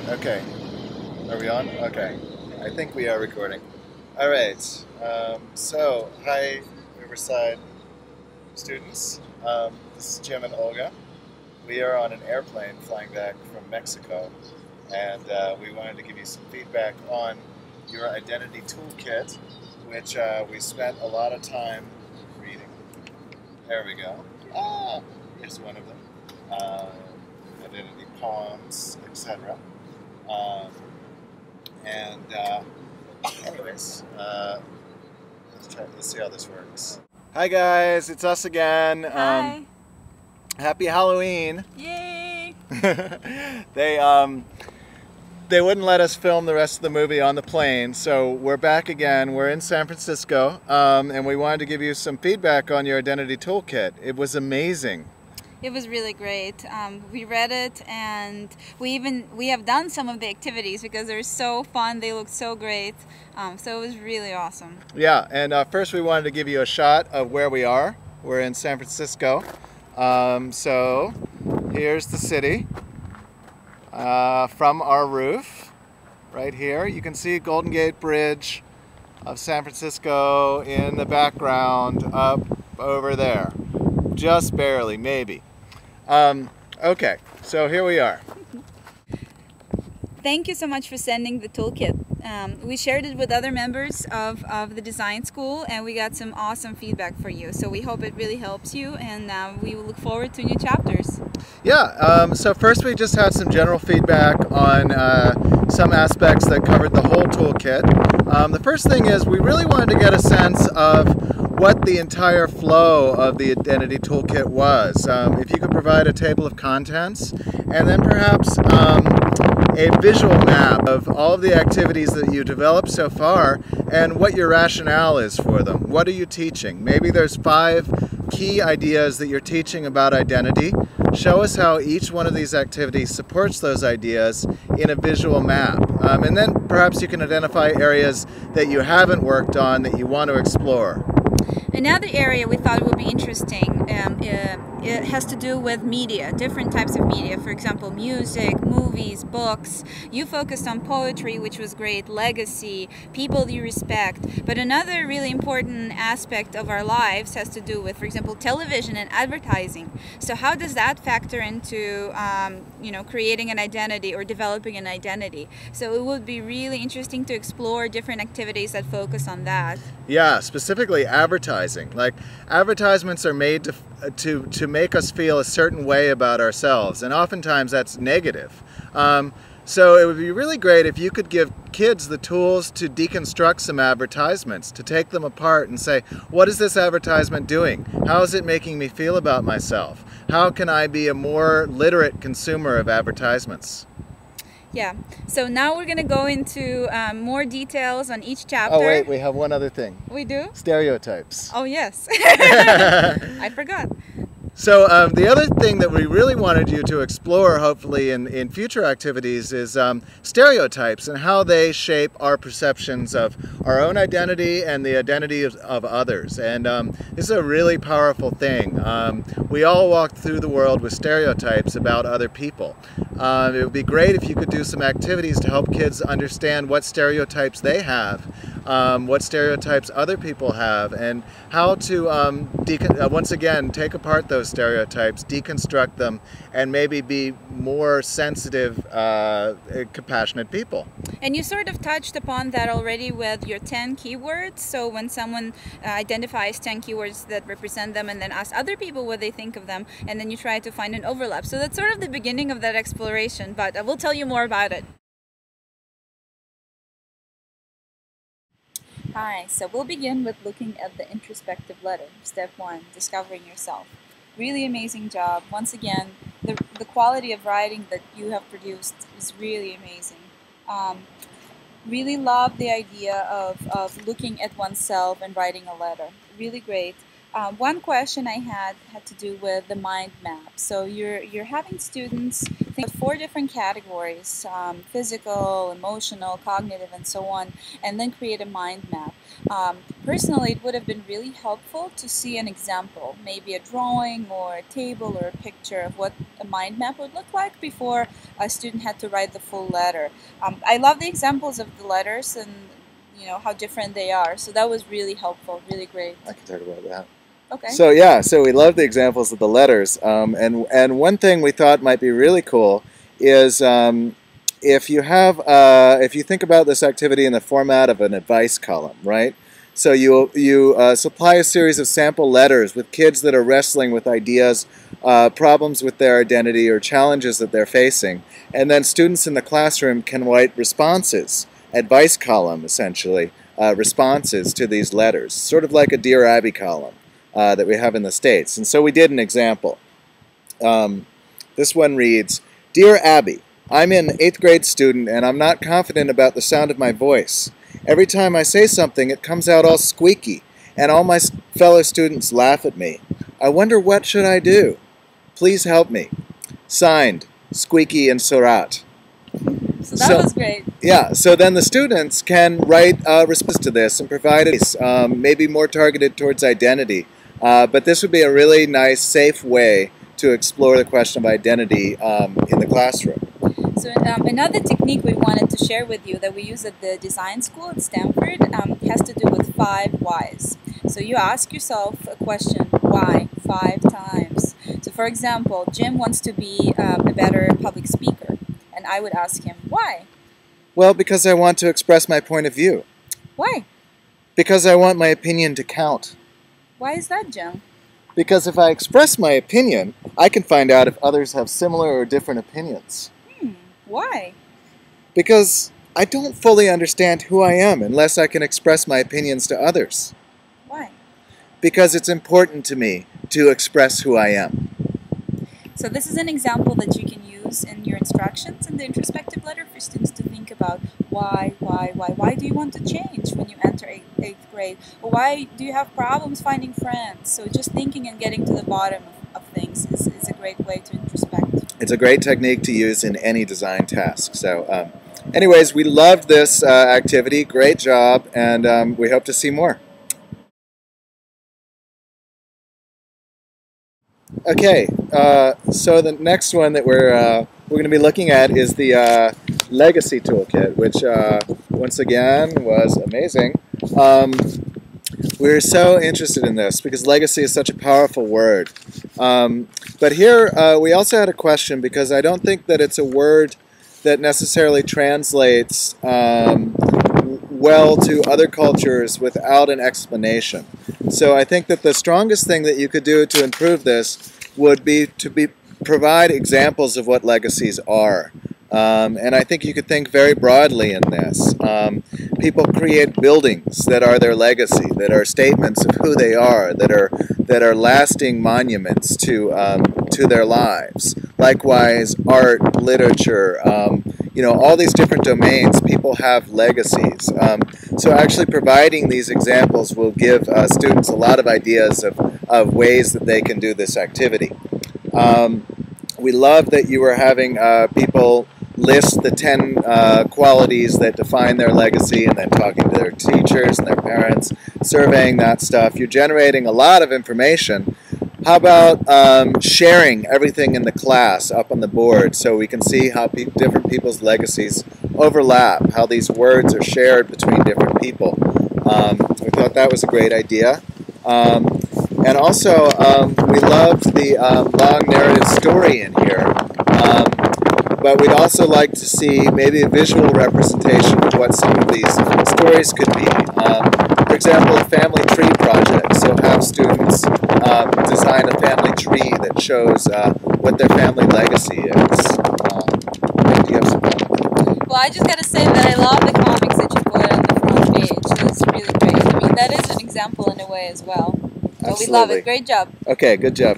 Okay. Are we on? Okay. I think we are recording. All right. Hi, Riverside students. This is Jim and Olga. We are on an airplane flying back from Mexico, and we wanted to give you some feedback on your Identity Toolkit, which we spent a lot of time reading. There we go. Here's one of them. Identity poems, etc. Um, and anyways, let's see how this works. Hi guys, it's us again. Hi. Happy Halloween. Yay! They wouldn't let us film the rest of the movie on the plane, so we're back again. We're in San Francisco, and we wanted to give you some feedback on your Identity Toolkit. It was amazing. It was really great. We read it, and we have done some of the activities because they're so fun. They look so great. So it was really awesome. Yeah, and first we wanted to give you a shot of where we are. We're in San Francisco. So here's the city from our roof right here. You can see Golden Gate Bridge of San Francisco in the background up over there. Just barely, maybe. Okay, so here we are. Thank you so much for sending the toolkit. We shared it with other members of the design school, and we got some awesome feedback for you. So we hope it really helps you, and we will look forward to new chapters. Yeah, so first we just had some general feedback on some aspects that covered the whole toolkit. The first thing is we really wanted to get a sense of what the entire flow of the Identity Toolkit was. If you could provide a table of contents, and then perhaps a visual map of all of the activities that you developed so far and what your rationale is for them. What are you teaching? Maybe there's 5 key ideas that you're teaching about identity. Show us how each one of these activities supports those ideas in a visual map. And then perhaps you can identify areas that you haven't worked on that you want to explore. Another area we thought would be interesting, it has to do with media, different types of media, for example, music, movies, books. You focused on poetry, which was great, legacy, people you respect. But another really important aspect of our lives has to do with, for example, television and advertising. So how does that factor into creating an identity or developing an identity? So it would be really interesting to explore different activities that focus on that. Yeah, specifically advertising. Like, advertisements are made to make us feel a certain way about ourselves, and oftentimes that's negative. So it would be really great if you could give kids the tools to deconstruct some advertisements, to take them apart and say, what is this advertisement doing? How is it making me feel about myself? How can I be a more literate consumer of advertisements? Yeah, so now we're going to go into more details on each chapter. Oh wait, we have one other thing. We do? Stereotypes. Oh yes, I forgot. So the other thing that we really wanted you to explore, hopefully in future activities, is stereotypes and how they shape our perceptions of our own identity and the identity of others. And this is a really powerful thing. We all walk through the world with stereotypes about other people. It would be great if you could do some activities to help kids understand what stereotypes they have, what stereotypes other people have, and how to, once again, take apart those stereotypes, deconstruct them, and maybe be more sensitive, compassionate people. And you sort of touched upon that already with your 10 keywords. So when someone identifies 10 keywords that represent them and then asks other people what they think of them, and then you try to find an overlap. So that's sort of the beginning of that exploration, but I will tell you more about it. Hi, so we'll begin with looking at the introspective letter, step 1, discovering yourself. Really amazing job. Once again, the quality of writing that you have produced is really amazing. Really love the idea of looking at oneself and writing a letter. Really great. One question I had to do with the mind map. So you're having students think of 4 different categories: physical, emotional, cognitive, and so on, and then create a mind map. Personally, it would have been really helpful to see an example, maybe a drawing or a table or a picture of what a mind map would look like before a student had to write the full letter. I love the examples of the letters and how different they are. So that was really helpful, really great. I can talk about that. Okay. So yeah, so we love the examples of the letters, and one thing we thought might be really cool is if you think about this activity in the format of an advice column, right? So you supply a series of sample letters with kids that are wrestling with ideas, problems with their identity, or challenges that they're facing, and then students in the classroom can write responses, advice column essentially, responses to these letters, sort of like a Dear Abby column that we have in the States. And so we did an example. This one reads, Dear Abby, I'm an 8th grade student and I'm not confident about the sound of my voice. Every time I say something, it comes out all squeaky, and all my fellow students laugh at me. I wonder what should I do? Please help me. Signed, Squeaky and Surat. So that was great. Yeah, so then the students can write responses to this and provide it, maybe more targeted towards identity. But this would be a really nice, safe way to explore the question of identity in the classroom. So another technique we wanted to share with you that we use at the design school at Stanford has to do with 5 whys. So you ask yourself a question, why, 5 times. So for example, Jim wants to be a better public speaker. And I would ask him, why? Well, because I want to express my point of view. Why? Because I want my opinion to count. Why is that, Jim? Because if I express my opinion, I can find out if others have similar or different opinions. Why? Because I don't fully understand who I am unless I can express my opinions to others. Why? Because it's important to me to express who I am. So this is an example that you can use in your instructions in the introspective letter for students to think about why do you want to change when you enter 8th grade? Or why do you have problems finding friends? So just thinking and getting to the bottom of things is a great way to introspect. It's a great technique to use in any design task. So anyways, we loved this activity. Great job, and we hope to see more. Okay, so the next one that we're going to be looking at is the Legacy Toolkit, which once again was amazing. We're so interested in this because legacy is such a powerful word. But here we also had a question because I don't think that it's a word that necessarily translates well to other cultures without an explanation. So I think that the strongest thing that you could do to improve this would be to provide examples of what legacies are. And I think you could think very broadly in this. People create buildings that are their legacy, that are statements of who they are, that are lasting monuments to their lives. Likewise, art, literature, all these different domains, people have legacies. So actually providing these examples will give students a lot of ideas of ways that they can do this activity. We love that you were having people list the 10 qualities that define their legacy and then talking to their teachers and their parents, surveying that stuff. You're generating a lot of information. How about sharing everything in the class up on the board so we can see how different people's legacies overlap, how these words are shared between different people. We thought that was a great idea. And also, we loved the long narrative story in here. But we'd also like to see maybe a visual representation of what some of these stories could be. For example, a family tree project. So have students design a family tree that shows what their family legacy is. Do you have some comments? Well, I just got to say that I love the comics that you put on the front page. It's really great. I mean, that is an example in a way as well. So we love it. Great job. Okay, good job.